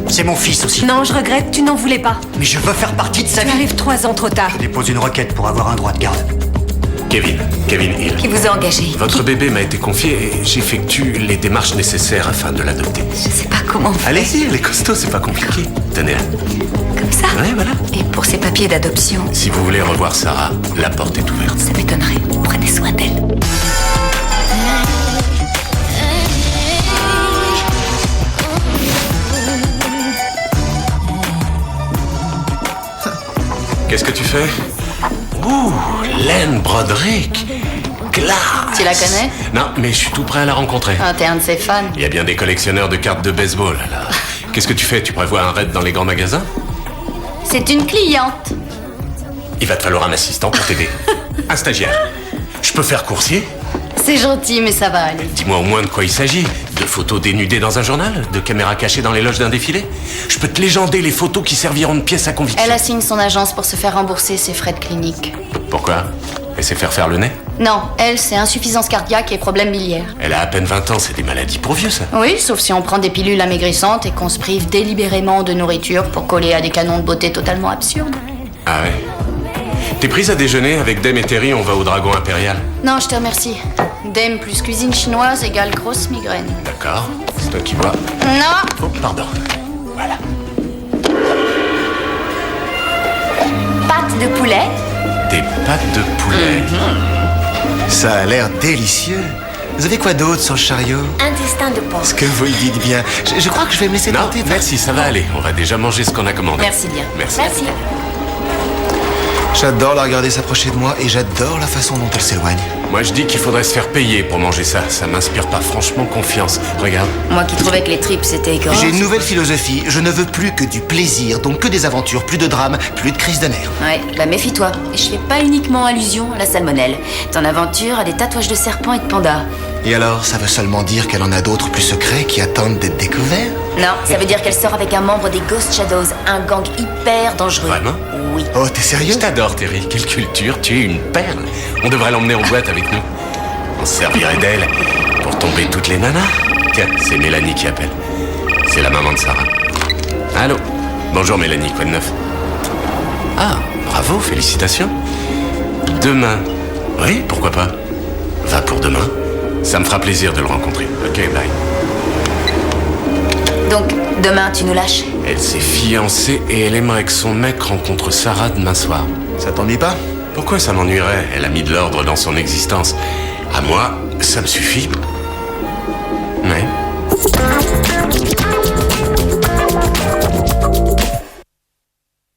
C'est mon fils aussi. Non, je regrette, tu n'en voulais pas. Mais je veux faire partie de sa Tu vie. arrives 3 ans trop tard. Je dépose une requête pour avoir un droit de garde. Kevin Hill. Qui vous a engagé? Votre bébé m'a été confié et j'effectue les démarches nécessaires afin de l'adopter. Je sais pas comment faire. Allez-y, elle est costaud, c'est pas compliqué. Tenez-la. Comme ça? Ouais, voilà. Et pour ces papiers d'adoption, Si vous voulez revoir Sarah, la porte est ouverte. ça m'étonnerait. Prenez soin d'elle. Qu'est-ce que tu fais? Ouh, Len Broderick. Classe. Tu la connais? Non, mais je suis tout prêt à la rencontrer. Ah, t'es un de ses fans. Il y a bien des collectionneurs de cartes de baseball, alors. Qu'est-ce que tu fais? Tu prévois un raid dans les grands magasins? C'est une cliente. Il va te falloir un assistant pour t'aider. Un stagiaire. Je peux faire coursier? C'est gentil, mais ça va aller. Dis-moi au moins de quoi il s'agit. De photos dénudées dans un journal? De caméras cachées dans les loges d'un défilé? Je peux te légender les photos qui serviront de pièces à conviction. Elle assigne son agence pour se faire rembourser ses frais de clinique. Pourquoi? Elle sait faire le nez? Non, elle, c'est insuffisance cardiaque et problème biliaire. Elle a à peine 20 ans, c'est des maladies pour vieux, ça. Oui, sauf si on prend des pilules amaigrissantes et qu'on se prive délibérément de nourriture pour coller à des canons de beauté totalement absurdes. Ah ouais? T'es prise à déjeuner avec Dame et Terry, on va au Dragon Impérial. Non, je te remercie. Dame plus cuisine chinoise égale grosse migraine. D'accord, c'est toi qui vois. Non! Oh, pardon. Voilà. Pâte de poulet? Des pâtes de poulet. Ça a l'air délicieux. Vous avez quoi d'autre sur le chariot? Intestin de porc. Ce que vous le dites bien. Je crois que je vais me laisser Non, tenter. merci, ça va aller. On va déjà manger ce qu'on a commandé. Merci bien. Merci. J'adore la regarder s'approcher de moi et j'adore la façon dont elle s'éloigne. Moi, je dis qu'il faudrait se faire payer pour manger ça. Ça m'inspire pas franchement confiance. Regarde. Moi qui trouvais que les tripes c'était écœurant. J'ai une nouvelle philosophie. Je ne veux plus que du plaisir, donc que des aventures, plus de drames, plus de crises de nerfs. Ouais, bah méfie-toi. Et je fais pas uniquement allusion à la salmonelle. Ton aventure a des tatouages de serpents et de pandas. Et alors, ça veut seulement dire qu'elle en a d'autres plus secrets qui attendent d'être découverts? Non, ça veut dire qu'elle sort avec un membre des Ghost Shadows, un gang hyper dangereux. Vraiment? Oui. Oh, t'es sérieux? Je t'adore, Terry. Quelle culture. Tu es une perle. On devrait l'emmener en boîte avec nous. On se servirait d'elle pour tomber toutes les nanas. Tiens, c'est Mélanie qui appelle. C'est la maman de Sarah. Allô? Bonjour Mélanie, quoi de neuf? Ah, bravo, félicitations. Demain. Oui, pourquoi pas? Va pour demain. Ça me fera plaisir de le rencontrer. Ok, bye. Donc, demain, tu nous lâches? Elle s'est fiancée et elle aimerait que son mec rencontre Sarah demain soir. Ça t'ennuie pas? Pourquoi ça m'ennuierait? Elle a mis de l'ordre dans son existence. À moi, ça me suffit. Ouais.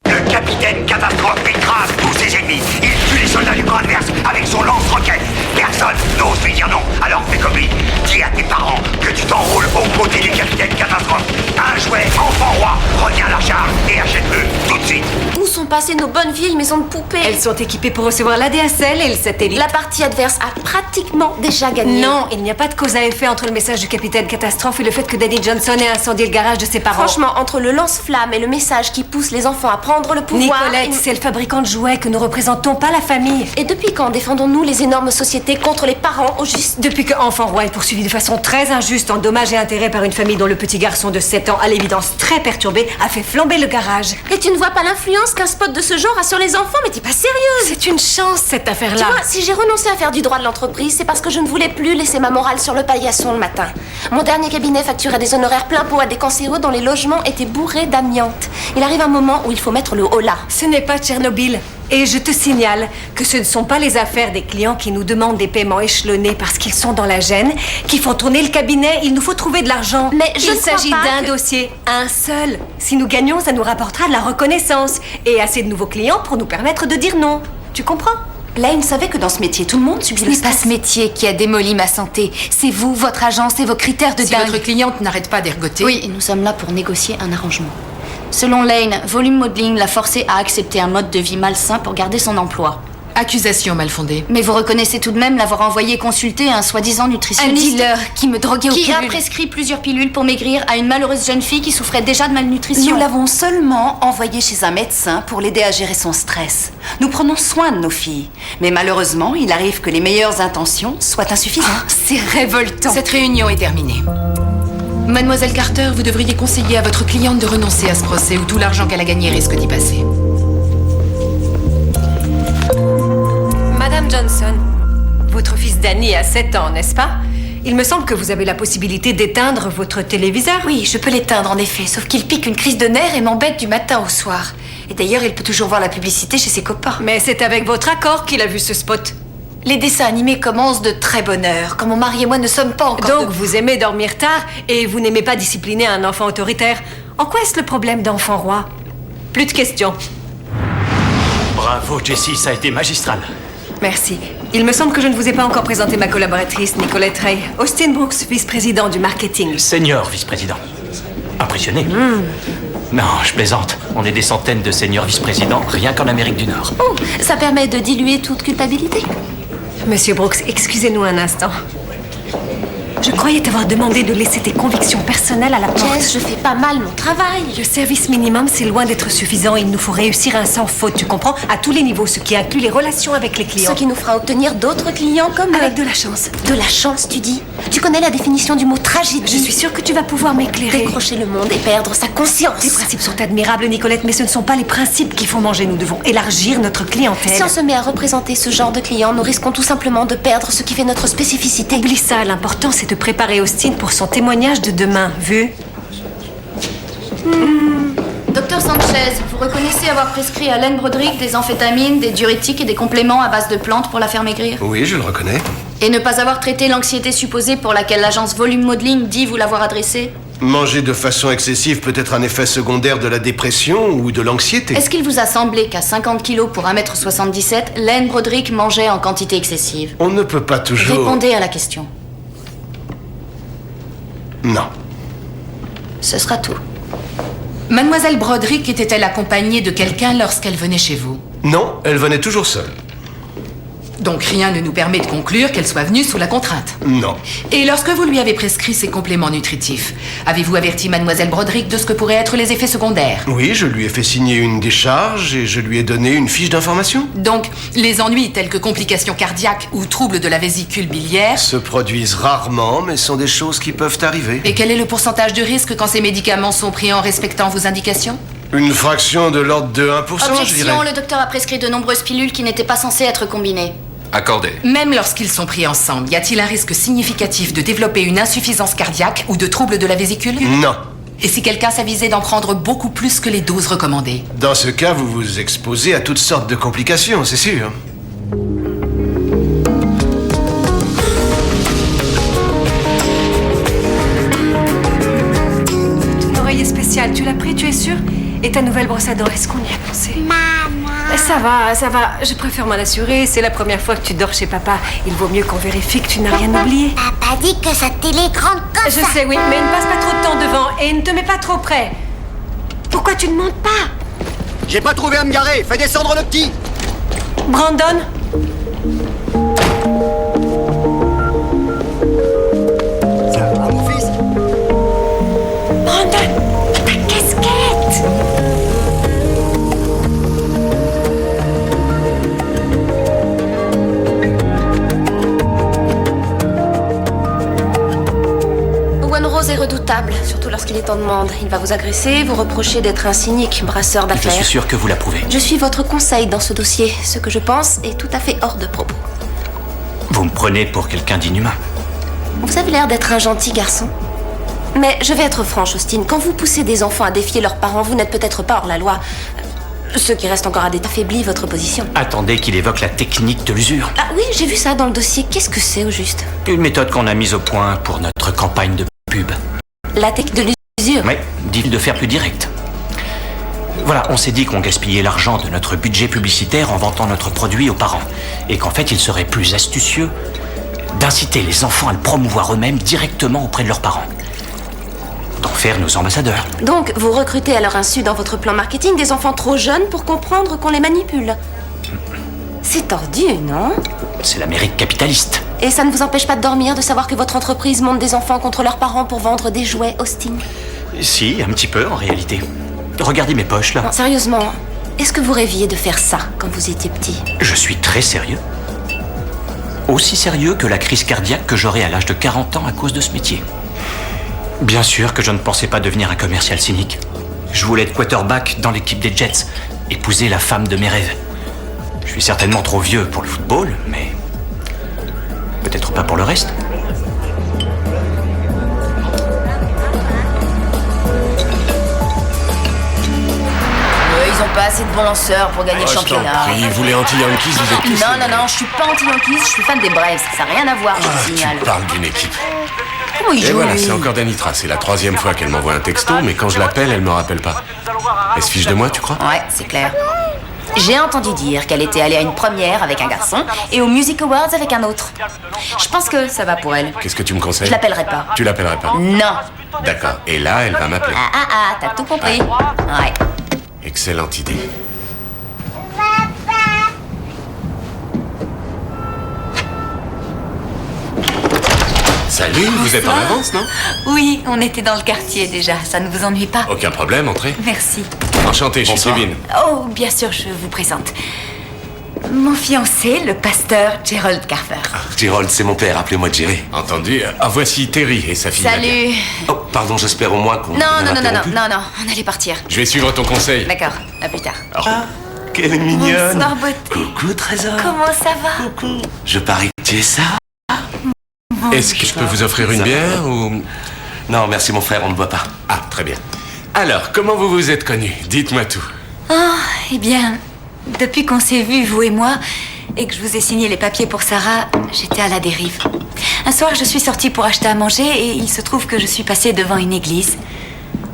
Le capitaine Catastrophe écrase tous ses ennemis. Il tue les soldats du camp adverse avec son lance-roquette. Personne n'ose lui dire non. Alors fais comme lui. Dis à tes parents que tu t'enroules aux côtés du capitaine Catastrophe. Un jouet enfant roi. Reviens à la charge et achète-le tout de suite. Où sont passées nos bonnes vieilles maisons de poupées? Elles sont équipées pour recevoir l'ADSL et le satellite. La partie adverse a pratiquement déjà gagné. Non, il n'y a pas de cause à effet entre le message du capitaine Catastrophe et le fait que Danny Johnson ait incendié le garage de ses parents. Franchement, entre le lance-flamme et le message qui pousse les enfants à prendre le pouvoir... Nicolette, c'est le fabricant de jouets que nous représentons, pas la famille. Et depuis quand défendons-nous les énormes sociétés contre les parents au juste? Depuis que Enfant Roi est poursuivi de façon très injuste en dommages et intérêts par une famille dont le petit garçon de 7 ans, à l'évidence très perturbé, a fait flamber le garage. Et tu ne vois pas l'influence qu'un spot de ce genre a sur les enfants? Mais t'es pas sérieuse! C'est une chance, cette affaire-là. Tu vois, si j'ai renoncé à faire du droit de l'entreprise, c'est parce que je ne voulais plus laisser ma morale sur le paillasson le matin. Mon dernier cabinet facturait des honoraires plein pot à des cancéreux dont les logements étaient bourrés d'amiante. Il arrive un moment où il faut mettre le holà. Ce n'est pas Tchernobyl. Et je te signale que ce ne sont pas les affaires des clients qui nous demandent des paiements échelonnés parce qu'ils sont dans la gêne, qui font tourner le cabinet. Il nous faut trouver de l'argent. Mais je Il ne crois s'agit pas d'un que- dossier, un seul. Si nous gagnons, ça nous rapportera de la reconnaissance et assez de nouveaux clients pour nous permettre de dire non. Tu comprends? Lane savait que dans ce métier, tout le monde subit Ce le n'est pas stress. ce métier qui a démoli ma santé. C'est vous, votre agence et vos critères de Si dingue. votre cliente n'arrête pas d'ergoter... Oui, et nous sommes là pour négocier un arrangement. Selon Lane, Volume Modeling l'a forcé à accepter un mode de vie malsain pour garder son emploi. Accusation mal fondée. Mais vous reconnaissez tout de même l'avoir envoyé consulter un soi-disant Un nutritionniste dealer qui me droguait aux qui a pilules. prescrit plusieurs pilules pour maigrir à une malheureuse jeune fille qui souffrait déjà de malnutrition. Nous l'avons seulement envoyé chez un médecin pour l'aider à gérer son stress. Nous prenons soin de nos filles. Mais malheureusement, il arrive que les meilleures intentions soient insuffisantes. C'est révoltant. Cette réunion est terminée. Mademoiselle Carter, vous devriez conseiller à votre cliente de renoncer à ce procès où tout l'argent qu'elle a gagné risque d'y passer. Madame Johnson, votre fils Danny a 7 ans, n'est-ce pas? Il me semble que vous avez la possibilité d'éteindre votre téléviseur. Oui, je peux l'éteindre en effet, sauf qu'il pique une crise de nerfs et m'embête du matin au soir. Et d'ailleurs, il peut toujours voir la publicité chez ses copains. Mais c'est avec votre accord qu'il a vu ce spot. Les dessins animés commencent de très bonne heure, quand mon mari et moi ne sommes pas encore... Donc vous aimez dormir tard et vous n'aimez pas discipliner un enfant autoritaire. En quoi est-ce le problème d'enfant roi? Plus de questions. Bravo, Jessie, ça a été magistral. Merci. Il me semble que je ne vous ai pas encore présenté ma collaboratrice, Nicolette Ray. Austin Brooks, vice-président du marketing. Senior vice-président. Impressionné? Non, je plaisante. On est des centaines de seniors vice-présidents, rien qu'en Amérique du Nord. Oh, ça permet de diluer toute culpabilité. Monsieur Brooks, excusez-nous un instant. Je croyais t'avoir demandé de laisser tes convictions personnelles à la porte. Jess, je fais pas mal mon travail. Le service minimum, c'est loin d'être suffisant. Il nous faut réussir un sans faute, tu comprends? À tous les niveaux, ce qui inclut les relations avec les clients. Ce qui nous fera obtenir d'autres clients comme... Avec de la chance. De la chance, tu dis? Tu connais la définition du mot tragédie? Je suis sûre que tu vas pouvoir m'éclairer. Décrocher le monde et perdre sa conscience. Tes principes sont admirables, Nicolette, mais ce ne sont pas les principes qui font manger. Nous devons élargir notre clientèle. Si on se met à représenter ce genre de clients, nous risquons tout simplement de perdre ce qui fait notre spécificité. Oublie ça, l'important c'est de préparer Austin pour son témoignage de demain, vu? Docteur Sanchez, vous reconnaissez avoir prescrit à Len Broderick des amphétamines, des diurétiques et des compléments à base de plantes pour la faire maigrir? Oui, je le reconnais. Et ne pas avoir traité l'anxiété supposée pour laquelle l'agence Volume Modeling dit vous l'avoir adressée? Manger de façon excessive peut être un effet secondaire de la dépression ou de l'anxiété. Est-ce qu'il vous a semblé qu'à 50 kilos pour 1m77, Len Broderick mangeait en quantité excessive? On ne peut pas toujours... Répondez à la question. Non. Ce sera tout. Mademoiselle Broderick était-elle accompagnée de quelqu'un lorsqu'elle venait chez vous? Non, elle venait toujours seule. Donc rien ne nous permet de conclure qu'elle soit venue sous la contrainte. Non. Et lorsque vous lui avez prescrit ces compléments nutritifs, avez-vous averti Mademoiselle Broderick de ce que pourraient être les effets secondaires? Oui, je lui ai fait signer une décharge et je lui ai donné une fiche d'information. Donc, les ennuis tels que complications cardiaques ou troubles de la vésicule biliaire Se produisent rarement, mais sont des choses qui peuvent arriver. Et quel est le pourcentage de risque quand ces médicaments sont pris en respectant vos indications? Une fraction de l'ordre de 1%, je dirais. Objection, le docteur a prescrit de nombreuses pilules qui n'étaient pas censées être combinées. Accordé. Même lorsqu'ils sont pris ensemble, y a-t-il un risque significatif de développer une insuffisance cardiaque ou de troubles de la vésicule? Non. Et si quelqu'un s'avisait d'en prendre beaucoup plus que les doses recommandées? Dans ce cas, vous vous exposez à toutes sortes de complications, c'est sûr. Ton oreiller spécial, tu l'as pris, tu es sûre? Et ta nouvelle brosse à dents, est-ce qu'on y a pensé? Ça va, ça va. Je préfère m'en assurer. C'est la première fois que tu dors chez papa. Il vaut mieux qu'on vérifie que tu n'as rien oublié. Papa dit que sa télé est grande comme Je ça. sais, oui, mais ne passe pas trop de temps devant et ne te mets pas trop près. Pourquoi tu ne montes pas? J'ai pas trouvé à me garer. Fais descendre le petit. Brandon? Ça va, mon fils? Brandon, ta casquette! Owen Rose est redoutable, surtout lorsqu'il est en demande. Il va vous agresser, vous reprocher d'être un cynique, brasseur Je d'affaires. suis sûr que vous l'approuvez. Je suis votre conseil dans ce dossier. Ce que je pense est tout à fait hors de propos. Vous me prenez pour quelqu'un d'inhumain. Vous avez l'air d'être un gentil garçon. Mais je vais être franche, Austin. Quand vous poussez des enfants à défier leurs parents, vous n'êtes peut-être pas hors la loi. Ce qui reste encore à détailler affaiblit votre position. Attendez qu'il évoque la technique de l'usure. Ah oui, j'ai vu ça dans le dossier. Qu'est-ce que c'est au juste? Une méthode qu'on a mise au point pour notre campagne de pub. La technique de l'usure. Oui, dit de faire plus direct. Voilà, on s'est dit qu'on gaspillait l'argent de notre budget publicitaire en vantant notre produit aux parents. Et qu'en fait, il serait plus astucieux d'inciter les enfants à le promouvoir eux-mêmes directement auprès de leurs parents. D'en faire nos ambassadeurs. Donc, vous recrutez à leur insu dans votre plan marketing des enfants trop jeunes pour comprendre qu'on les manipule. C'est tordu, non? C'est l'Amérique capitaliste. Et ça ne vous empêche pas de dormir, de savoir que votre entreprise monte des enfants contre leurs parents pour vendre des jouets, Austin? Si, un petit peu en réalité. Regardez mes poches là. Non, sérieusement, est-ce que vous rêviez de faire ça quand vous étiez petit? Je suis très sérieux. Aussi sérieux que la crise cardiaque que j'aurai à l'âge de 40 ans à cause de ce métier. Bien sûr que je ne pensais pas devenir un commercial cynique. Je voulais être quarterback dans l'équipe des Jets, épouser la femme de mes rêves. Je suis certainement trop vieux pour le football, mais peut-être pas pour le reste. Ils ont pas assez de bons lanceurs pour gagner le championnat. Vous les anti-Yankees, vous êtes tous... Non, je suis pas anti-Yankees, je suis fan des Braves. Ça n'a rien à voir, je te signale. Tu parles d'une équipe. Comment il Et joue, voilà, lui c'est encore Danitra. C'est la 3e fois qu'elle m'envoie un texto, mais quand je l'appelle, elle me rappelle pas. Elle se fiche de moi, tu crois? Ouais, c'est clair. J'ai entendu dire qu'elle était allée à une première avec un garçon et aux Music Awards avec un autre. Je pense que ça va pour elle. Qu'est-ce que tu me conseilles? Je l'appellerai pas. Tu l'appellerais pas? Non. D'accord. Et là, elle va m'appeler. T'as tout compris. Ouais. Excellente idée. Salut, vous êtes en avance, non? Oui, on était dans le quartier déjà, ça ne vous ennuie pas? Aucun problème, entrez. Merci. Enchanté, je suis Kevin. Oh, bien sûr, je vous présente. Mon fiancé, le pasteur Gerald Carver. Gerald, c'est mon père, appelez-moi Jerry. Entendu. Voici Terry et sa fille Nadia. Salut. Oh, pardon, j'espère au moins qu'on... Non, on allait partir. Je vais suivre ton conseil. D'accord, à plus tard. Ah, qu'elle est mignonne. Bonsoir, beauté. Coucou, trésor. Comment ça va? Coucou. Je parie que tu es ça. Est-ce que je peux vous offrir une bière ou... Non, merci mon frère, on ne boit pas. Ah, très bien. Alors, comment vous vous êtes connus? Dites-moi tout. Oh, eh bien, depuis qu'on s'est vus, vous et moi, et que je vous ai signé les papiers pour Sarah, j'étais à la dérive. Un soir, je suis sortie pour acheter à manger et il se trouve que je suis passée devant une église,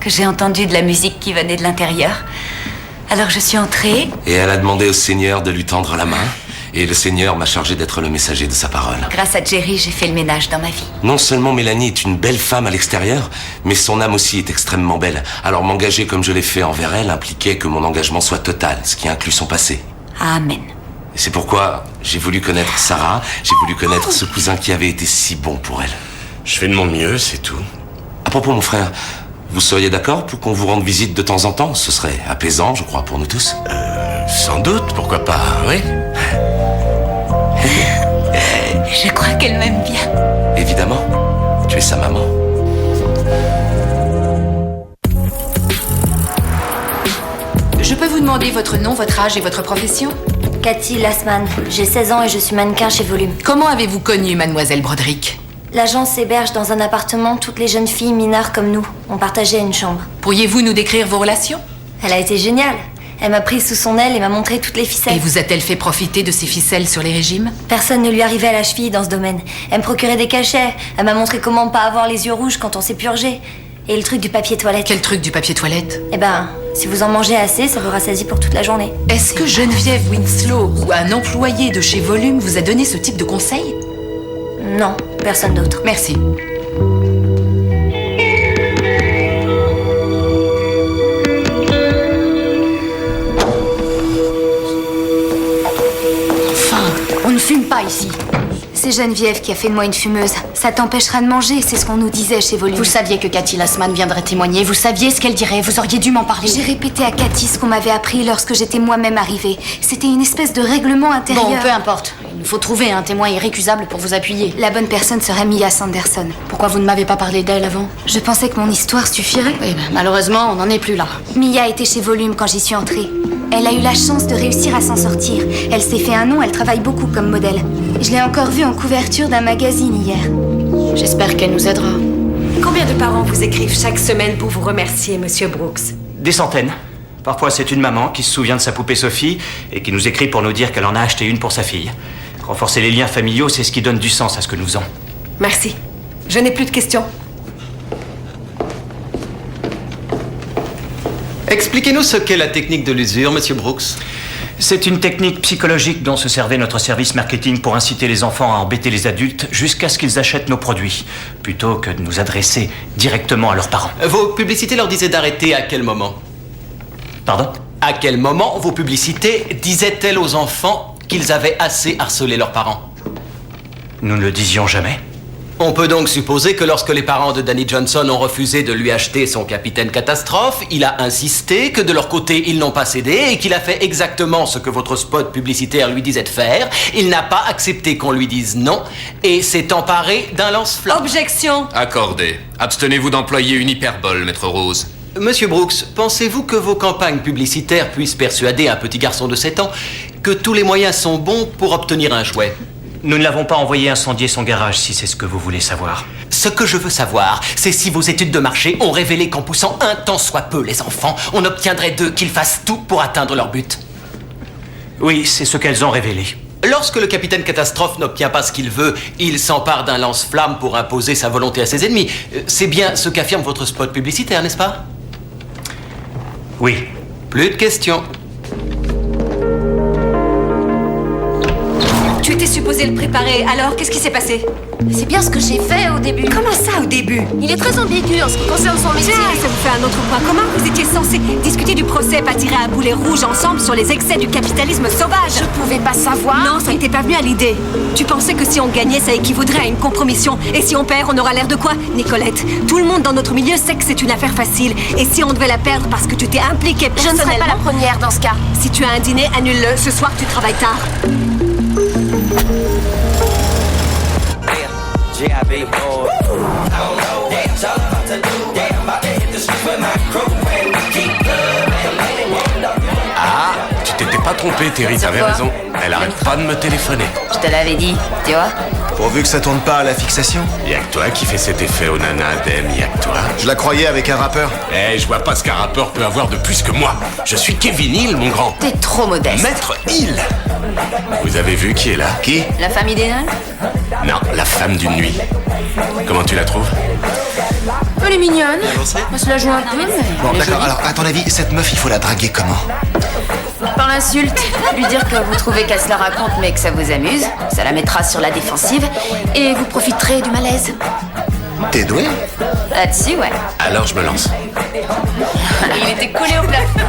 que j'ai entendu de la musique qui venait de l'intérieur. Alors je suis entrée. Et elle a demandé au Seigneur de lui tendre la main. Et le Seigneur m'a chargé d'être le messager de sa parole. Grâce à Jerry, j'ai fait le ménage dans ma vie. Non seulement Mélanie est une belle femme à l'extérieur, mais son âme aussi est extrêmement belle. Alors m'engager comme je l'ai fait envers elle impliquait que mon engagement soit total, ce qui inclut son passé. Amen. Et c'est pourquoi j'ai voulu connaître Sarah, j'ai voulu connaître ce cousin qui avait été si bon pour elle. Je fais de mon mieux, c'est tout. À propos, mon frère, vous seriez d'accord pour qu'on vous rende visite de temps en temps? Ce serait apaisant, je crois, pour nous tous. Sans doute, pourquoi pas, oui. Je crois qu'elle m'aime bien. Évidemment, tu es sa maman. Je peux vous demander votre nom, votre âge et votre profession? Cathy Lassman, j'ai 16 ans et je suis mannequin chez Volume. Comment avez-vous connu Mademoiselle Broderick? L'agence héberge dans un appartement toutes les jeunes filles mineures comme nous. On partageait une chambre. Pourriez-vous nous décrire vos relations? Elle a été géniale. Elle m'a prise sous son aile et m'a montré toutes les ficelles. Et vous a-t-elle fait profiter de ces ficelles sur les régimes? Personne ne lui arrivait à la cheville dans ce domaine. Elle me procurait des cachets. Elle m'a montré comment pas avoir les yeux rouges quand on s'est purgé. Et le truc du papier toilette. Quel truc du papier toilette? Eh ben, si vous en mangez assez, ça vous rassasie pour toute la journée. Est-ce que Geneviève Winslow ou un employé de chez Volume vous a donné ce type de conseil? Non, personne d'autre. Merci. On ne fume pas ici. C'est Geneviève qui a fait de moi une fumeuse. Ça t'empêchera de manger, c'est ce qu'on nous disait chez Volume. Vous saviez que Cathy Lassman viendrait témoigner, vous saviez ce qu'elle dirait, vous auriez dû m'en parler. J'ai répété à Cathy ce qu'on m'avait appris lorsque j'étais moi-même arrivée. C'était une espèce de règlement intérieur. Bon, peu importe. Il nous faut trouver un témoin irrécusable pour vous appuyer. La bonne personne serait Mia Sanderson. Pourquoi vous ne m'avez pas parlé d'elle avant? Je pensais que mon histoire suffirait. Oui, ben, malheureusement, on n'en est plus là. Mia était chez Volume quand j'y suis entrée. Elle a eu la chance de réussir à s'en sortir. Elle s'est fait un nom, elle travaille beaucoup comme modèle. Je l'ai encore vue en couverture d'un magazine hier. J'espère qu'elle nous aidera. Combien de parents vous écrivent chaque semaine pour vous remercier, Monsieur Brooks? Des centaines. Parfois, c'est une maman qui se souvient de sa poupée Sophie et qui nous écrit pour nous dire qu'elle en a acheté une pour sa fille. Renforcer les liens familiaux, c'est ce qui donne du sens à ce que nous faisons. Merci. Je n'ai plus de questions. Expliquez-nous ce qu'est la technique de l'usure, Monsieur Brooks. C'est une technique psychologique dont se servait notre service marketing pour inciter les enfants à embêter les adultes jusqu'à ce qu'ils achètent nos produits, plutôt que de nous adresser directement à leurs parents. Vos publicités leur disaient d'arrêter à quel moment? Pardon? À quel moment vos publicités disaient-elles aux enfants qu'ils avaient assez harcelé leurs parents? Nous ne le disions jamais. On peut donc supposer que lorsque les parents de Danny Johnson ont refusé de lui acheter son Capitaine Catastrophe, il a insisté, que de leur côté, ils n'ont pas cédé et qu'il a fait exactement ce que votre spot publicitaire lui disait de faire. Il n'a pas accepté qu'on lui dise non et s'est emparé d'un lance-flamme. Objection. Accordé. Abstenez-vous d'employer une hyperbole, maître Rose. Monsieur Brooks, pensez-vous que vos campagnes publicitaires puissent persuader un petit garçon de 7 ans que tous les moyens sont bons pour obtenir un jouet? Nous ne l'avons pas envoyé incendier son garage, si c'est ce que vous voulez savoir. Ce que je veux savoir, c'est si vos études de marché ont révélé qu'en poussant un tant soit peu les enfants, on obtiendrait d'eux qu'ils fassent tout pour atteindre leur but. Oui, c'est ce qu'elles ont révélé. Lorsque le Capitaine Catastrophe n'obtient pas ce qu'il veut, il s'empare d'un lance-flamme pour imposer sa volonté à ses ennemis. C'est bien ce qu'affirme votre spot publicitaire, n'est-ce pas? Oui. Plus de questions. Tu étais supposé le préparer, alors qu'est-ce qui s'est passé? C'est bien ce que j'ai fait au début. Comment ça, au début? Il est très ambigu en ce qui concerne son métier. Tiens, ça vous fait un autre point. Comment vous étiez censés discuter du procès, pas tirer à boulet rouge ensemble sur les excès du capitalisme sauvage? Je pouvais pas savoir. Non, ça n'était pas venu à l'idée. Tu pensais que si on gagnait, ça équivaudrait à une compromission. Et si on perd, on aura l'air de quoi? Nicolette, tout le monde dans notre milieu sait que c'est une affaire facile. Et si on devait la perdre parce que tu t'es impliquée personnellement... Je ne serai pas la première dans ce cas. Si tu as un dîner, annule-le. Ce soir, tu travailles tard. Ah, tu t'étais pas trompé, Terry, t'avais quoi? raison. Elle arrête pas de me téléphoner. Je te l'avais dit, tu vois. Pourvu que ça tourne pas à la fixation. Y'a que toi qui fais cet effet aux nanas, Adem, y'a que toi. Je la croyais avec un rappeur. Eh, je vois pas ce qu'un rappeur peut avoir de plus que moi. Je suis Kevin Hill, mon grand. T'es trop modeste. Maître Hill. Vous avez vu qui est là? Qui? La femme idéale? Non, la femme d'une nuit. Comment tu la trouves? Elle est mignonne. On se la joue un peu, mais... Bon, elle est d'accord, jolie. alors, à ton avis, cette meuf, il faut la draguer comment? Par l'insulte, lui dire que vous trouvez qu'elle se la raconte mais que ça vous amuse, ça la mettra sur la défensive et vous profiterez du malaise. T'es doué? Là-dessus, ouais. Alors je me lance. Il était collé au plafond.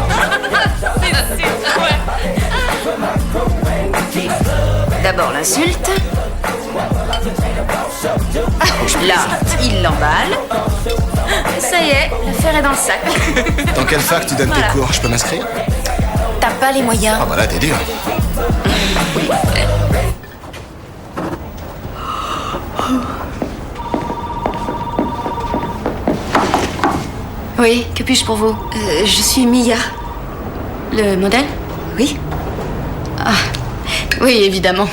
D'abord l'insulte. Là, il l'emballe. Ça y est, l'affaire est dans le sac. Dans quelle fac tu donnes Voilà. tes cours? Je peux m'inscrire? T'as pas les moyens. Ah bah là, t'es dur. Oui, que puis-je pour vous? Je suis Mia. Le modèle? Oui. Ah, oui, évidemment.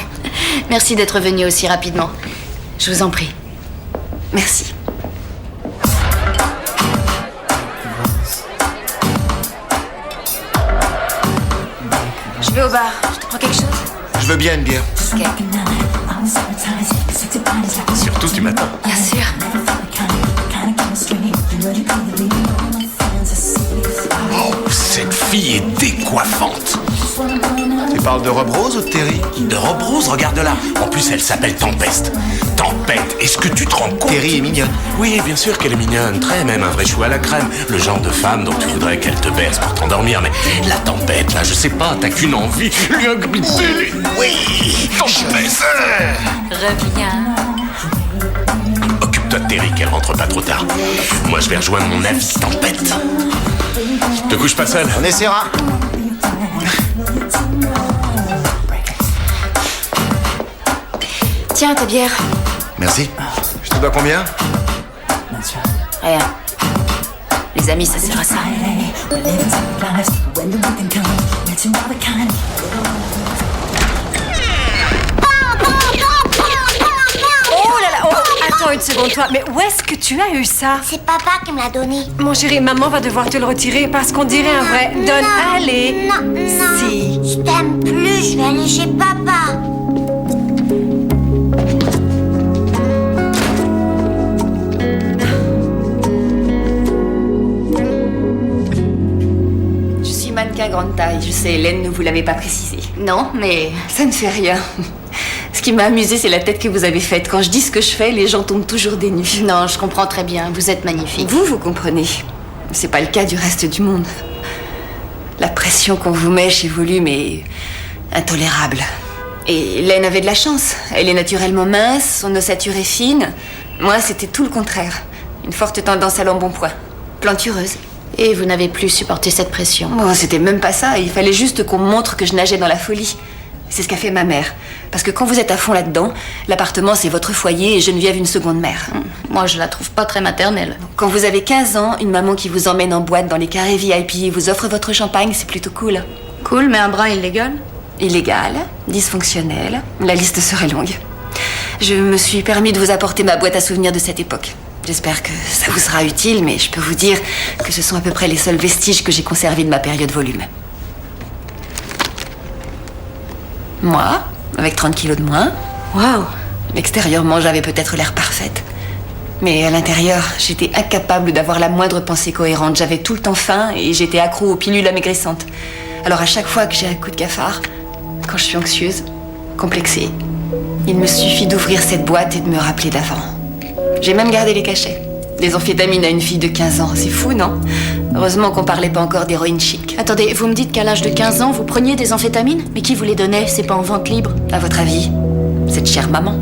Merci d'être venu aussi rapidement. Je vous en prie. Merci. Je vais au bar. Je te prends quelque chose? Je veux bien une bière. Ok. Surtout, tu m'attends. Bien sûr. Oh, cette fille est décoiffante. Tu parles de Rob Rose ou de Terry? De Rob Rose, regarde-la. En plus, elle s'appelle Tempest. Tempête, est-ce que tu te rends compte? Terry est mignonne. Oui, bien sûr qu'elle est mignonne. Très même, un vrai chou à la crème. Le genre de femme dont tu voudrais qu'elle te berce pour t'endormir. Mais la Tempête, là, je sais pas, t'as qu'une envie. Lui agripper les... Oui, Tempest. Reviens. Occupe-toi de Terry, qu'elle rentre pas trop tard. Moi, je vais rejoindre mon avis, Tempête. Te couche pas seul. On essaiera. Tiens, ta bière. Merci. Je te dois combien? Rien. Les amis, ça sert à ça. Oh là là, oh, attends une seconde, toi. Mais où est-ce que tu as eu ça? C'est papa qui me l'a donné. Mon chéri, maman va devoir te le retirer parce qu'on dirait un vrai. Donne, allez. Non, non. Si. Je t'aime plus, je vais aller chez papa. Je suis mannequin grande taille. Je sais, Hélène, ne vous l'avez pas précisé. Non, mais ça ne fait rien. Ce qui m'a amusé, c'est la tête que vous avez faite. Quand je dis ce que je fais, les gens tombent toujours des nues. Non, je comprends très bien. Vous êtes magnifique. Vous comprenez. C'est pas le cas du reste du monde. La pression qu'on vous met chez Volume est intolérable. Et Hélène avait de la chance. Elle est naturellement mince, son ossature est fine. Moi, c'était tout le contraire. Une forte tendance à l'embonpoint. Plantureuse. Et vous n'avez plus supporté cette pression? Bon, c'était même pas ça. Il fallait juste qu'on montre que je nageais dans la folie. C'est ce qu'a fait ma mère. Parce que quand vous êtes à fond là-dedans, l'appartement, c'est votre foyer et Geneviève une seconde mère. Moi, je la trouve pas très maternelle. Quand vous avez 15 ans, une maman qui vous emmène en boîte dans les carrés VIP et vous offre votre champagne, c'est plutôt cool. Cool, mais un brin illégal? Illégal, dysfonctionnel, la liste serait longue. Je me suis permis de vous apporter ma boîte à souvenirs de cette époque. J'espère que ça vous sera utile, mais je peux vous dire que ce sont à peu près les seuls vestiges que j'ai conservés de ma période volume. Moi, avec 30 kilos de moins, waouh! Extérieurement, j'avais peut-être l'air parfaite. Mais à l'intérieur, j'étais incapable d'avoir la moindre pensée cohérente. J'avais tout le temps faim et j'étais accro aux pilules amaigrissantes. Alors à chaque fois que j'ai un coup de cafard, quand je suis anxieuse, complexée, il me suffit d'ouvrir cette boîte et de me rappeler d'avant. J'ai même gardé les cachets. Des amphétamines à une fille de 15 ans, c'est fou, non? Heureusement qu'on parlait pas encore d'héroïne chic. Attendez, vous me dites qu'à l'âge de 15 ans, vous preniez des amphétamines? Mais qui vous les donnait? C'est pas en vente libre? À votre avis, cette chère maman?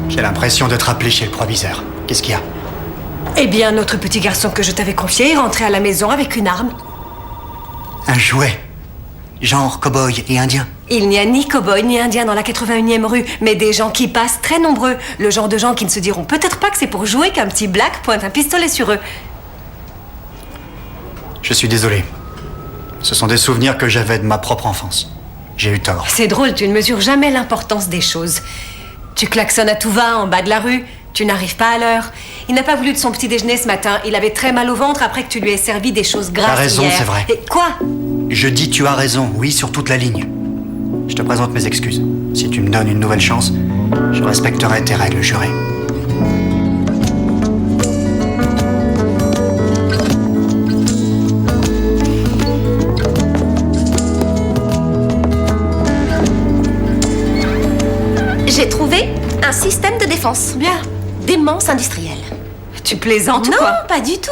J'ai l'impression de te rappeler chez le proviseur. Qu'est-ce qu'il y a? Eh bien, notre petit garçon que je t'avais confié est rentré à la maison avec une arme. Un jouet. Genre cow-boy et indien. Il n'y a ni cow-boy ni indien dans la 81e rue, mais des gens qui passent très nombreux. Le genre de gens qui ne se diront peut-être pas que c'est pour jouer qu'un petit black pointe un pistolet sur eux. Je suis désolé. Ce sont des souvenirs que j'avais de ma propre enfance. J'ai eu tort. C'est drôle, tu ne mesures jamais l'importance des choses. Tu klaxonnes à tout va en bas de la rue, tu n'arrives pas à l'heure. Il n'a pas voulu de son petit déjeuner ce matin. Il avait très mal au ventre après que tu lui aies servi des choses grasses. T'as raison, hier. c'est vrai. Et quoi? Je dis tu as raison, oui, sur toute la ligne. Je te présente mes excuses. Si tu me donnes une nouvelle chance, je respecterai tes règles jurées. J'ai trouvé un système de défense. Bien. Démence industrielle. Tu plaisantes ou Non, quoi? pas du tout.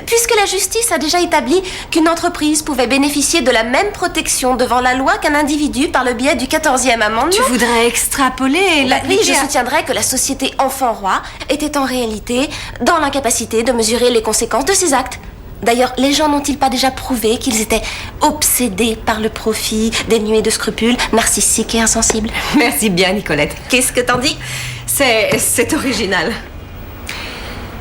Puisque la justice a déjà établi qu'une entreprise pouvait bénéficier de la même protection devant la loi qu'un individu par le biais du 14e amendement. Tu voudrais extrapoler la... Oui, je soutiendrais que la société enfant-roi était en réalité dans l'incapacité de mesurer les conséquences de ses actes. D'ailleurs, les gens n'ont-ils pas déjà prouvé qu'ils étaient obsédés par le profit, dénués de scrupules, narcissiques et insensibles? Merci bien, Nicolette. Qu'est-ce que t'en dis? C'est original.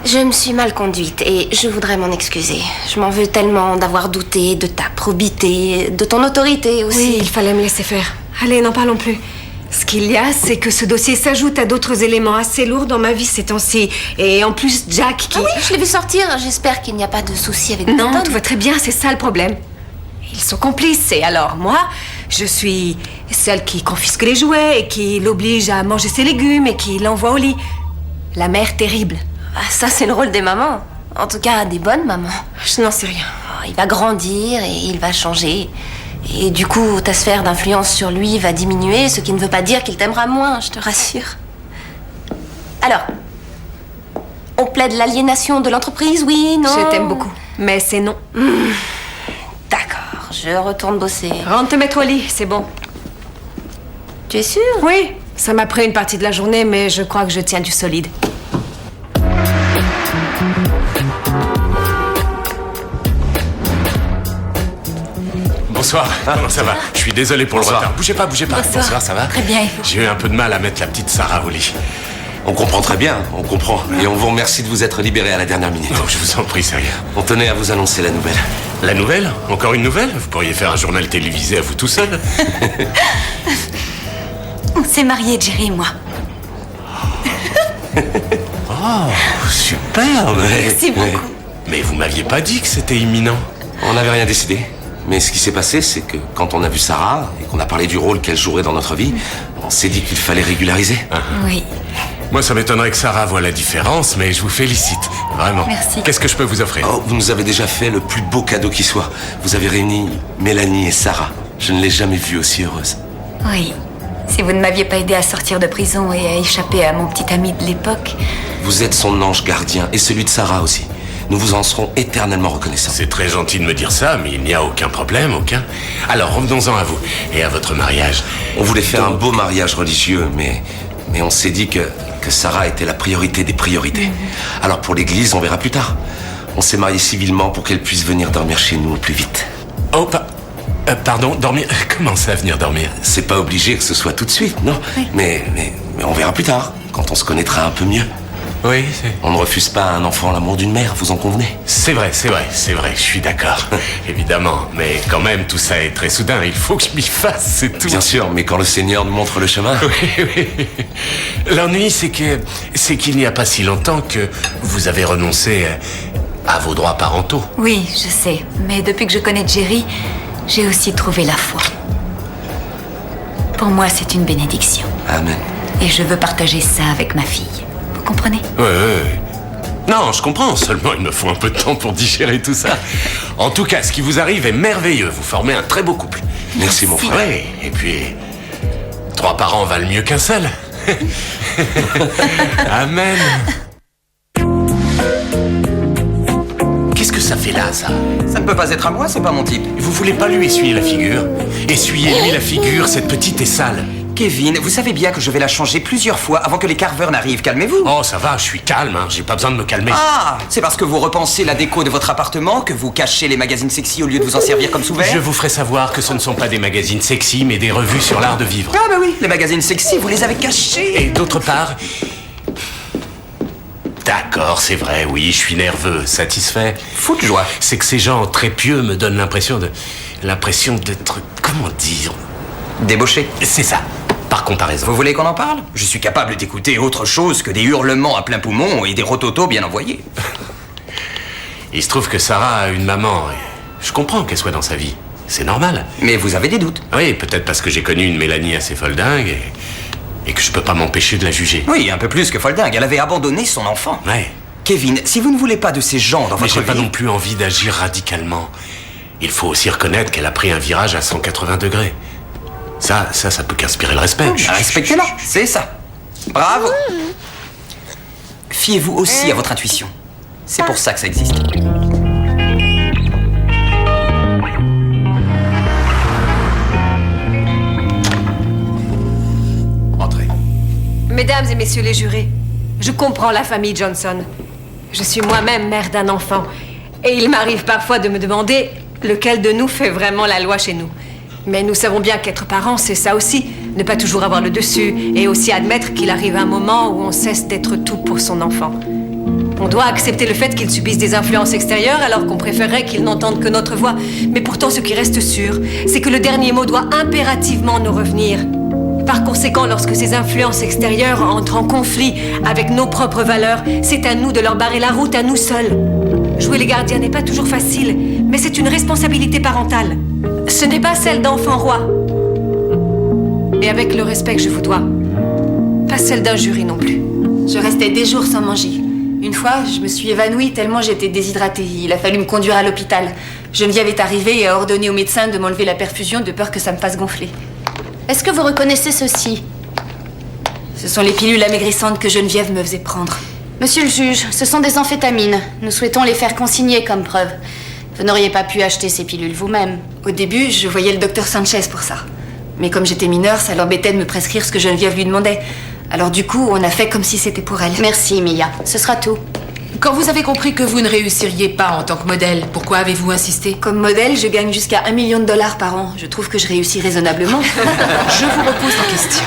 Je me suis mal conduite et je voudrais m'en excuser. Je m'en veux tellement d'avoir douté de ta probité, de ton autorité aussi. Oui, il fallait me laisser faire. Allez, n'en parlons plus. Ce qu'il y a, c'est que ce dossier s'ajoute à d'autres éléments assez lourds dans ma vie ces temps-ci. Et en plus, Jack qui... Ah oui, je l'ai vu sortir. J'espère qu'il n'y a pas de souci avec Non, Dalton. tout va très bien, c'est ça le problème. Ils sont complices et alors moi, je suis celle qui confisque les jouets et qui l'oblige à manger ses légumes et qui l'envoie au lit. La mère terrible. Ah, ça, c'est le rôle des mamans. En tout cas, des bonnes mamans. Je n'en sais rien. Oh, il va grandir et il va changer. Et du coup, ta sphère d'influence sur lui va diminuer, ce qui ne veut pas dire qu'il t'aimera moins, je te rassure. Alors, on plaide l'aliénation de l'entreprise, oui, non? Je t'aime beaucoup, mais c'est non. D'accord, je retourne bosser. Rentre te mettre au lit, c'est bon. Tu es sûre? Oui, ça m'a pris une partie de la journée, mais je crois que je tiens du solide. Bonsoir, comment ça va? Je suis désolé pour le retard. Bougez pas. Bonsoir. Ça va? Très bien, il faut... J'ai eu un peu de mal à mettre la petite Sarah au lit. On comprend très bien, on comprend. Et on vous remercie de vous être libéré à la dernière minute. Oh, je vous en prie, c'est rien. On tenait à vous annoncer la nouvelle. La nouvelle? Encore une nouvelle? Vous pourriez faire un journal télévisé à vous tout seul. On s'est mariés, Jerry et moi. Oh, superbe! Merci beaucoup. Mais vous m'aviez pas dit que c'était imminent. On n'avait rien décidé. Mais ce qui s'est passé, c'est que quand on a vu Sarah et qu'on a parlé du rôle qu'elle jouerait dans notre vie, on s'est dit qu'il fallait régulariser. Oui. Moi, ça m'étonnerait que Sarah voie la différence, mais je vous félicite. Vraiment. Merci. Qu'est-ce que je peux vous offrir? Oh, vous nous avez déjà fait le plus beau cadeau qui soit. Vous avez réuni Mélanie et Sarah. Je ne l'ai jamais vue aussi heureuse. Oui. Si vous ne m'aviez pas aidé à sortir de prison et à échapper à mon petit ami de l'époque... Vous êtes son ange gardien et celui de Sarah aussi. Nous vous en serons éternellement reconnaissants. C'est très gentil de me dire ça, mais il n'y a aucun problème, aucun. Alors, revenons-en à vous et à votre mariage. On voulait faire un beau mariage religieux, mais on s'est dit que Sarah était la priorité des priorités. Alors pour l'église, on verra plus tard. On s'est mariés civilement pour qu'elle puisse venir dormir chez nous au plus vite. Oh, pardon, dormir? Comment ça, venir dormir? C'est pas obligé que ce soit tout de suite, non. Oui. Mais on verra plus tard, quand on se connaîtra un peu mieux. Oui, on ne refuse pas à un enfant l'amour d'une mère, vous en convenez? C'est vrai, je suis d'accord. Évidemment, mais quand même, tout ça est très soudain, il faut que je m'y fasse, c'est tout. Bien sûr, mais quand le Seigneur nous montre le chemin... Oui. L'ennui, c'est qu'il n'y a pas si longtemps que vous avez renoncé à vos droits parentaux. Oui, je sais, mais depuis que je connais Jerry, j'ai aussi trouvé la foi. Pour moi, c'est une bénédiction. Amen. Et je veux partager ça avec ma fille. Vous comprenez? Oui. Non, je comprends, seulement il me faut un peu de temps pour digérer tout ça. En tout cas, ce qui vous arrive est merveilleux. Vous formez un très beau couple. Merci, mon frère. Oui, et puis... 3 parents valent mieux qu'un seul. Amen. Qu'est-ce que ça fait là, ça? Ça ne peut pas être à moi, c'est pas mon type. Vous voulez pas lui essuyer la figure? Essuyez-lui la figure, cette petite est sale. Kevin, vous savez bien que je vais la changer plusieurs fois avant que les carveurs n'arrivent. Calmez-vous. Oh, ça va, je suis calme, hein. J'ai pas besoin de me calmer. Ah, c'est parce que vous repensez la déco de votre appartement que vous cachez les magazines sexy au lieu de vous en servir comme sous-verre? Je vous ferai savoir que ce ne sont pas des magazines sexy, mais des revues sur l'art de vivre. Ah bah oui, les magazines sexy, vous les avez cachés. Et d'autre part... D'accord, c'est vrai, oui, je suis nerveux, satisfait. Fou de joie. C'est que ces gens très pieux me donnent l'impression d'être... Comment dire? Débauché. C'est ça. Par comparaison. Vous voulez qu'on en parle? Je suis capable d'écouter autre chose que des hurlements à plein poumon et des rototos bien envoyés. Il se trouve que Sarah a une maman et je comprends qu'elle soit dans sa vie. C'est normal. Mais vous avez des doutes? Oui, peut-être parce que j'ai connu une Mélanie assez foldingue et que je peux pas m'empêcher de la juger. Oui, un peu plus que foldingue. Elle avait abandonné son enfant. Ouais. Kevin, si vous ne voulez pas de ces gens dans votre vie... Mais j'ai pas non plus envie d'agir radicalement. Il faut aussi reconnaître qu'elle a pris un virage à 180 degrés. Ça peut qu'inspirer le respect. Respectez-la, c'est ça. Bravo. Fiez-vous aussi à votre intuition. C'est pour ça que ça existe. Entrez. Mesdames et messieurs les jurés, je comprends la famille Johnson. Je suis moi-même mère d'un enfant. Et il m'arrive parfois de me demander lequel de nous fait vraiment la loi chez nous. Mais nous savons bien qu'être parent, c'est ça aussi. Ne pas toujours avoir le dessus. Et aussi admettre qu'il arrive un moment où on cesse d'être tout pour son enfant. On doit accepter le fait qu'il subisse des influences extérieures alors qu'on préférerait qu'il n'entende que notre voix. Mais pourtant, ce qui reste sûr, c'est que le dernier mot doit impérativement nous revenir. Par conséquent, lorsque ces influences extérieures entrent en conflit avec nos propres valeurs, c'est à nous de leur barrer la route, à nous seuls. Jouer les gardiens n'est pas toujours facile, mais c'est une responsabilité parentale. Ce n'est pas celle d'enfant roi. Et avec le respect que je vous dois, pas celle d'un jury non plus. Je restais des jours sans manger. Une fois, je me suis évanouie tellement j'étais déshydratée. Il a fallu me conduire à l'hôpital. Geneviève est arrivée et a ordonné au médecin de m'enlever la perfusion de peur que ça me fasse gonfler. Est-ce que vous reconnaissez ceci? Ce sont les pilules amaigrissantes que Geneviève me faisait prendre. Monsieur le juge, ce sont des amphétamines. Nous souhaitons les faire consigner comme preuve. Vous n'auriez pas pu acheter ces pilules vous-même. Au début, je voyais le docteur Sanchez pour ça. Mais comme j'étais mineure, ça l'embêtait de me prescrire ce que Geneviève lui demandait. Alors du coup, on a fait comme si c'était pour elle. Merci, Mia. Ce sera tout. Quand vous avez compris que vous ne réussiriez pas en tant que modèle, pourquoi avez-vous insisté? Comme modèle, je gagne jusqu'à $1 million par an. Je trouve que je réussis raisonnablement. Je vous repose la question.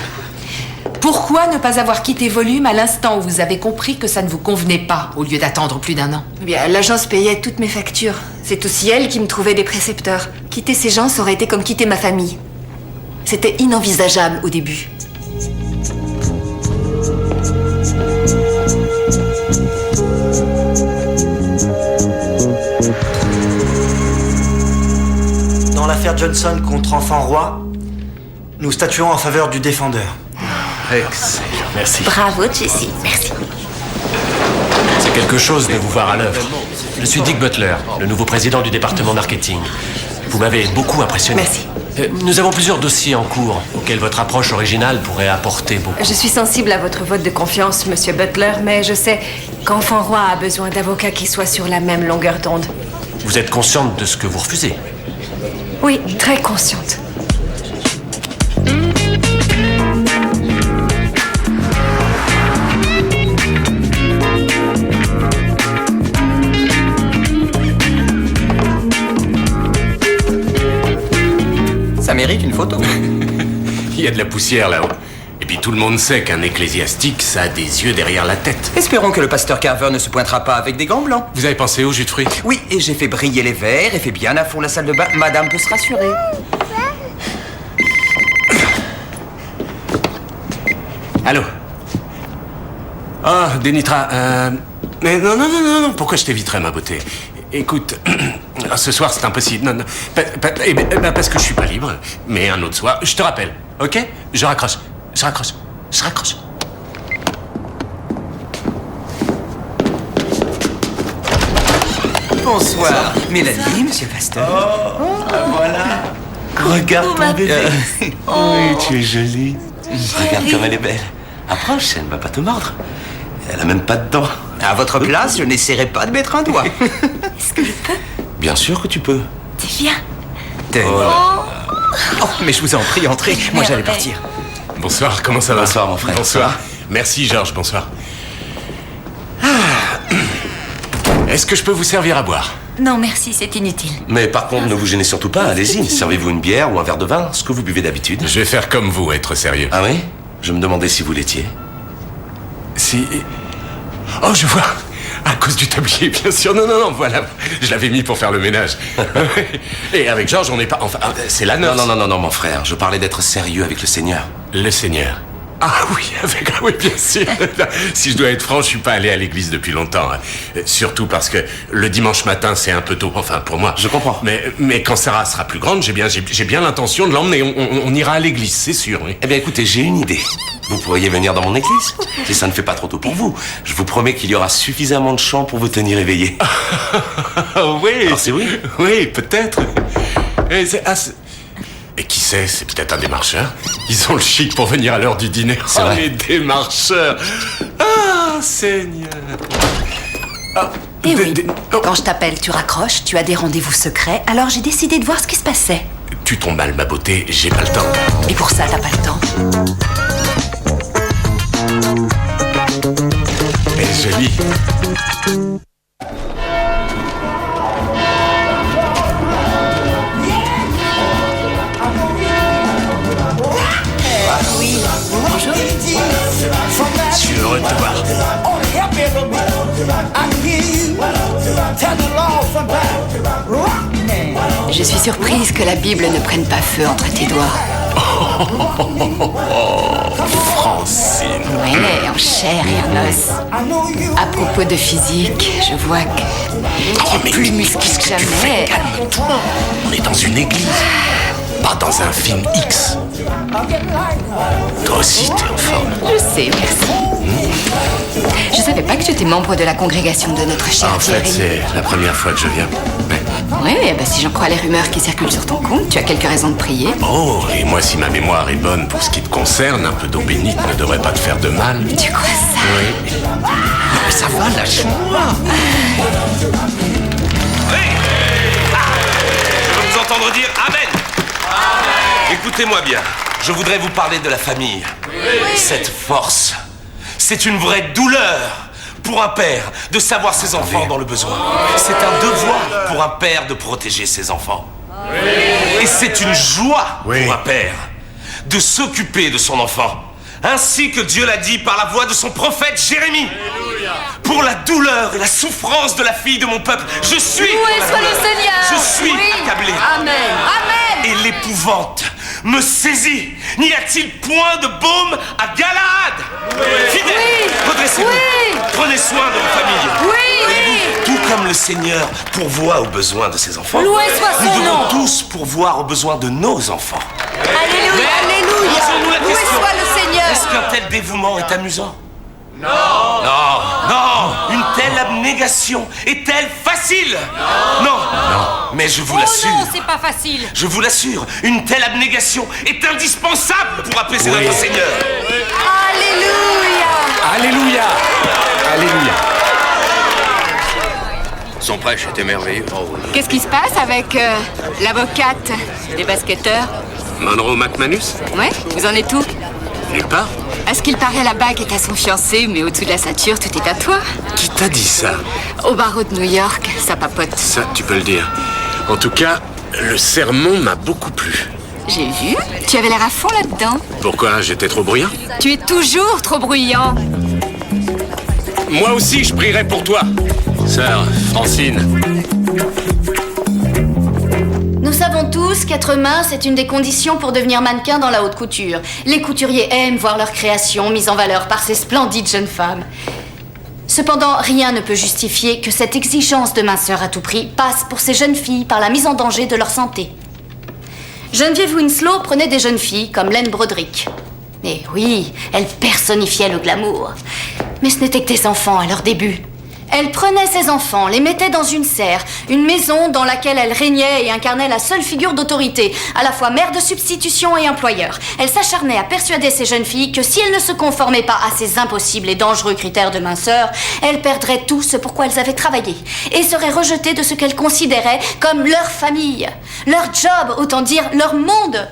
Pourquoi ne pas avoir quitté Volume à l'instant où vous avez compris que ça ne vous convenait pas, au lieu d'attendre plus d'1 an? Eh bien, l'agence payait toutes mes factures. C'est aussi elle qui me trouvait des précepteurs. Quitter ces gens, ça aurait été comme quitter ma famille. C'était inenvisageable au début. Dans l'affaire Johnson contre Enfant Roi, nous statuons en faveur du défendeur. Excellent, merci. Bravo, Jessie. Merci. C'est quelque chose de vous voir à l'œuvre. Je suis Dick Butler, le nouveau président du département marketing. Vous m'avez beaucoup impressionné. Merci. Nous avons plusieurs dossiers en cours auxquels votre approche originale pourrait apporter beaucoup. Je suis sensible à votre vote de confiance, Monsieur Butler, mais je sais qu'Enfant Roi a besoin d'avocats qui soient sur la même longueur d'onde. Vous êtes consciente de ce que vous refusez? Oui, très consciente. Ça mérite une photo. Il y a de la poussière là-haut. Et puis tout le monde sait qu'un ecclésiastique, ça a des yeux derrière la tête. Espérons que le pasteur Carver ne se pointera pas avec des gants blancs. Vous avez pensé au jus de fruits? Oui, et j'ai fait briller les verres et fait bien à fond la salle de bain. Madame peut se rassurer. Allô? Ah, Dénitra, mais non, pourquoi je t'éviterais, ma beauté? Écoute, ce soir c'est impossible. Non, parce que je suis pas libre. Mais un autre soir, je te rappelle, ok? Je raccroche. Bonsoir. Mélanie, monsieur Pasteur. Voilà. Regarde ton bébé. Oui, tu es jolie. Regarde comme elle est belle. Approche, elle ne va pas te mordre. Elle a même pas de dents. À votre place, je n'essaierai pas de mettre un doigt. Est-ce que je peux? Bien sûr que tu peux. Viens. Oh, mais je vous en prie, entrez. Moi, j'allais partir. Bonsoir, comment ça va? Bonsoir, mon frère. Bonsoir. Merci, Georges, bonsoir. Est-ce que je peux vous servir à boire? Non, merci, c'est inutile. Mais par contre, ne vous gênez surtout pas, allez-y. Servez-vous une bière ou un verre de vin, ce que vous buvez d'habitude. Je vais faire comme vous, être sérieux. Ah oui? Je me demandais si vous l'étiez. Si... Oh, je vois. À cause du tablier, bien sûr. Non, voilà. Je l'avais mis pour faire le ménage. Et avec Georges, on n'est pas... Enfin, c'est la noce. Non, mon frère. Je parlais d'être sérieux avec le Seigneur. Le Seigneur? Ah oui, bien sûr. Si je dois être franc, je suis pas allé à l'église depuis longtemps. Surtout parce que le dimanche matin, c'est un peu tôt. Enfin, pour moi. Je comprends. Mais quand Sarah sera plus grande, j'ai bien l'intention de l'emmener. On ira à l'église, c'est sûr. Oui. Eh bien, écoutez, j'ai une idée. Vous pourriez venir dans mon église. Si ça ne fait pas trop tôt pour vous. Je vous promets qu'il y aura suffisamment de chants pour vous tenir éveillé. Oui. Alors, c'est oui? Oui, peut-être. Et qui sait, c'est peut-être un démarcheur. Ils ont le chic pour venir à l'heure du dîner. C'est vrai. Les démarcheurs. Ah, Seigneur. Et oui, quand je t'appelle, tu raccroches, tu as des rendez-vous secrets, alors j'ai décidé de voir ce qui se passait. Tu tombes mal, ma beauté, j'ai pas le temps. Et pour ça, t'as pas le temps. Elle est jolie. Oui, bonjour. Je suis heureux de te voir. Je suis surprise que la Bible ne prenne pas feu entre tes doigts. Francine. Oui, en chair et en os. À propos de physique, je vois que tu es plus musclé que jamais. Calme-toi. On est dans une église, pas dans un film X. Toi aussi, t'es en forme. Je sais, merci. Je savais pas que tu étais membre de la congrégation de notre cher En fait, Thierry. c'est la première fois que je viens. Oui, si j'en crois les rumeurs qui circulent sur ton compte, tu as quelques raisons de prier. Oh, et moi, si ma mémoire est bonne pour ce qui te concerne, un peu d'eau bénite ne devrait pas te faire de mal. Tu crois ça? Oui. Mais ça va, lâche-moi. Je veux vous entendre dire Amen. Écoutez-moi bien, je voudrais vous parler de la famille. Cette force, c'est une vraie douleur pour un père de savoir ses enfants dans le besoin. C'est un devoir pour un père de protéger ses enfants. Et c'est une joie pour un père de s'occuper de son enfant, ainsi que Dieu l'a dit par la voix de son prophète Jérémie. Pour la douleur et la souffrance de la fille de mon peuple, je suis... Loué soit le Seigneur. Je suis accablé. Amen. Amen. Et l'épouvante me saisit. N'y a-t-il point de baume à Galaad? Fidèles, redressez-vous. Prenez soin de vos familles. Voyez-vous, tout comme le Seigneur pourvoit aux besoins de ses enfants, Loué soit son nous devons nom. tous pourvoir aux besoins de nos enfants. Alléluia. Alléluia. Posons-nous la Loué question. soit le Seigneur. Est-ce qu'un tel dévouement est amusant? Non. Non, une telle abnégation est-elle facile? Non. Mais je vous l'assure. Oh non, c'est pas facile. Je vous l'assure, une telle abnégation est indispensable pour apaiser notre Seigneur. Alléluia. Alléluia. Alléluia. Son prêche était merveilleux. Oh, oui. Qu'est-ce qui se passe avec l'avocate des basketteurs? Monroe McManus? Ouais, vous en êtes où? Nulle part. À ce qu'il paraît, la bague est à son fiancé, mais au-dessous de la ceinture, tout est à toi. Qui t'a dit ça? Au barreau de New York, ça papote. Ça, tu peux le dire. En tout cas, le sermon m'a beaucoup plu. J'ai vu, tu avais l'air à fond là-dedans. Pourquoi? J'étais trop bruyant? Tu es toujours trop bruyant. Moi aussi, je prierai pour toi, sœur Francine. Nous savons tous qu'être mince est une des conditions pour devenir mannequin dans la haute couture. Les couturiers aiment voir leur création mise en valeur par ces splendides jeunes femmes. Cependant, rien ne peut justifier que cette exigence de minceur à tout prix passe pour ces jeunes filles par la mise en danger de leur santé. Geneviève Winslow prenait des jeunes filles comme Len Broderick. Et oui, elle personnifiait le glamour. Mais ce n'étaient que des enfants à leur début. Elle prenait ses enfants, les mettait dans une serre, une maison dans laquelle elle régnait et incarnait la seule figure d'autorité, à la fois mère de substitution et employeur. Elle s'acharnait à persuader ces jeunes filles que si elles ne se conformaient pas à ces impossibles et dangereux critères de minceur, elles perdraient tout ce pour quoi elles avaient travaillé et seraient rejetées de ce qu'elles considéraient comme leur famille, leur job, autant dire leur monde.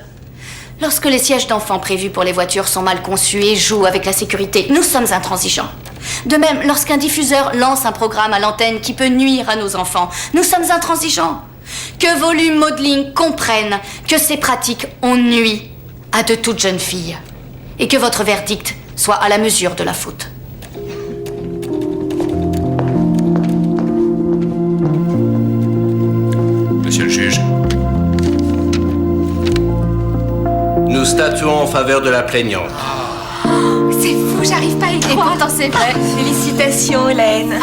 Lorsque les sièges d'enfants prévus pour les voitures sont mal conçus et jouent avec la sécurité, nous sommes intransigeants. De même, lorsqu'un diffuseur lance un programme à l'antenne qui peut nuire à nos enfants, nous sommes intransigeants. Que Volume Modeling comprenne que ces pratiques ont nui à de toutes jeunes filles et que votre verdict soit à la mesure de la faute. Monsieur le juge. Nous statuons en faveur de la plaignante. C'est fou, j'arrive pas à y Et croire. pourtant, c'est vrai. Félicitations, Hélène.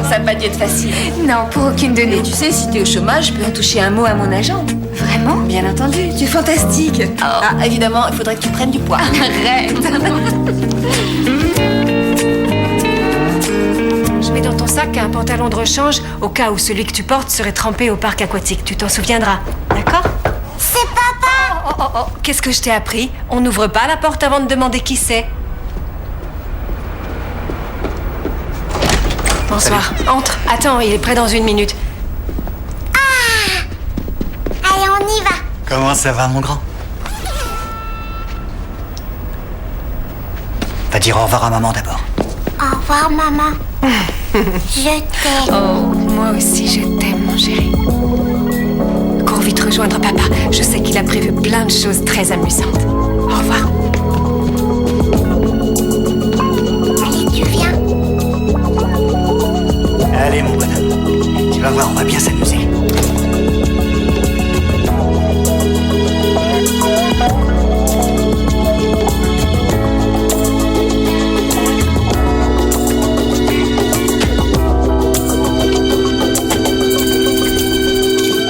Ça n'a pas dû être facile. Non, pour aucune de Et nous. tu sais, si t'es au chômage, je peux en toucher un mot à mon agente. Vraiment? Bien entendu, tu es fantastique. Ah, évidemment, il faudrait que tu prennes du poids. Arrête. Je mets dans ton sac un pantalon de rechange au cas où celui que tu portes serait trempé au parc aquatique. Tu t'en souviendras, d'accord? C'est papa! Oh, qu'est-ce que je t'ai appris? On n'ouvre pas la porte avant de demander qui c'est. Bonsoir. Entre. Attends, il est prêt dans 1 minute. Allez, on y va. Comment ça va, mon grand? Va dire au revoir à maman d'abord. Au revoir, maman. Je t'aime. Oh, moi aussi je t'aime, mon chéri. Cours vite rejoindre papa. Je sais qu'il a prévu plein de choses très amusantes. Au revoir. Allez, tu viens. Allez, mon bonhomme. Tu vas voir, on va bien s'amuser.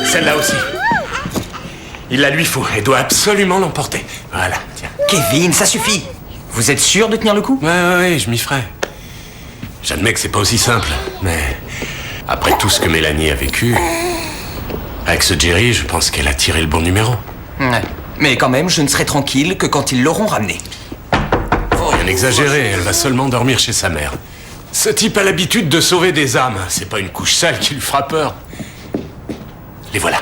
Celle-là aussi. Il la lui faut et doit absolument l'emporter. Voilà, tiens. Kevin, ça suffit. Vous êtes sûr de tenir le coup? Ouais, je m'y ferai. J'admets que c'est pas aussi simple, mais après tout ce que Mélanie a vécu, avec ce Jerry, je pense qu'elle a tiré le bon numéro. Ouais. Mais quand même, je ne serai tranquille que quand ils l'auront ramené. Rien exagéré, elle va seulement dormir chez sa mère. Ce type a l'habitude de sauver des âmes. C'est pas une couche sale qui lui fera peur. Les voilà.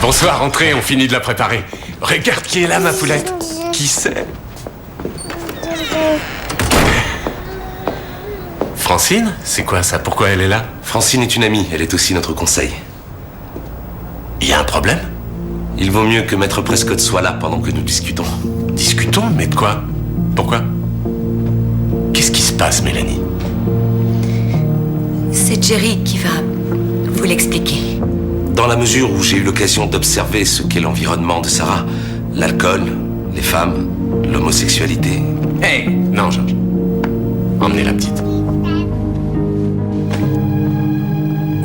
Bonsoir, entrez, on finit de la préparer. Regarde qui est là, ma poulette. Qui c'est? Francine? C'est quoi ça? Pourquoi elle est là? Francine est une amie, elle est aussi notre conseil. Il y a un problème? Il vaut mieux que Maître Prescott soit là pendant que nous discutons. Discutons? Mais de quoi? Pourquoi? Qu'est-ce qui se passe, Mélanie? C'est Jerry qui va vous l'expliquer. Dans la mesure où j'ai eu l'occasion d'observer ce qu'est l'environnement de Sarah, l'alcool, les femmes, l'homosexualité. Hey! Non, Georges. Emmenez la petite.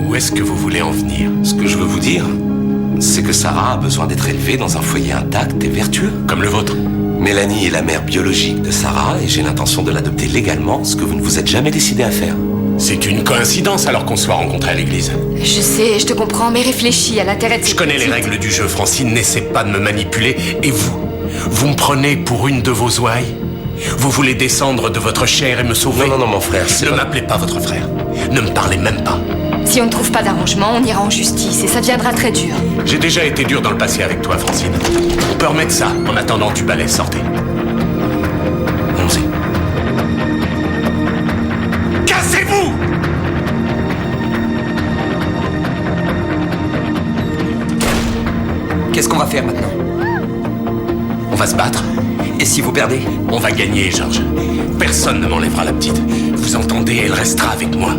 Où est-ce que vous voulez en venir? Ce que je veux vous dire, c'est que Sarah a besoin d'être élevée dans un foyer intact et vertueux. Comme le vôtre. Mélanie est la mère biologique de Sarah et j'ai l'intention de l'adopter légalement, ce que vous ne vous êtes jamais décidé à faire. C'est une coïncidence alors qu'on soit rencontrés à l'église. Je sais, je te comprends, mais réfléchis à l'intérêt de cette Je connais les petite. règles du jeu, Francine. N'essaie pas de me manipuler. Et vous me prenez pour une de vos ouailles? Vous voulez descendre de votre chair et me sauver? Non, mon frère. Ne m'appelez pas votre frère. Ne me parlez même pas. Si on ne trouve pas d'arrangement, on ira en justice et ça deviendra très dur. J'ai déjà été dur dans le passé avec toi, Francine. On peut remettre ça en attendant du balai. Sortez. Allons-y. Cassez-vous! Qu'est-ce qu'on va faire maintenant? On va se battre. Et si vous perdez? On va gagner, Georges. Personne ne m'enlèvera la petite. Vous entendez, elle restera avec moi.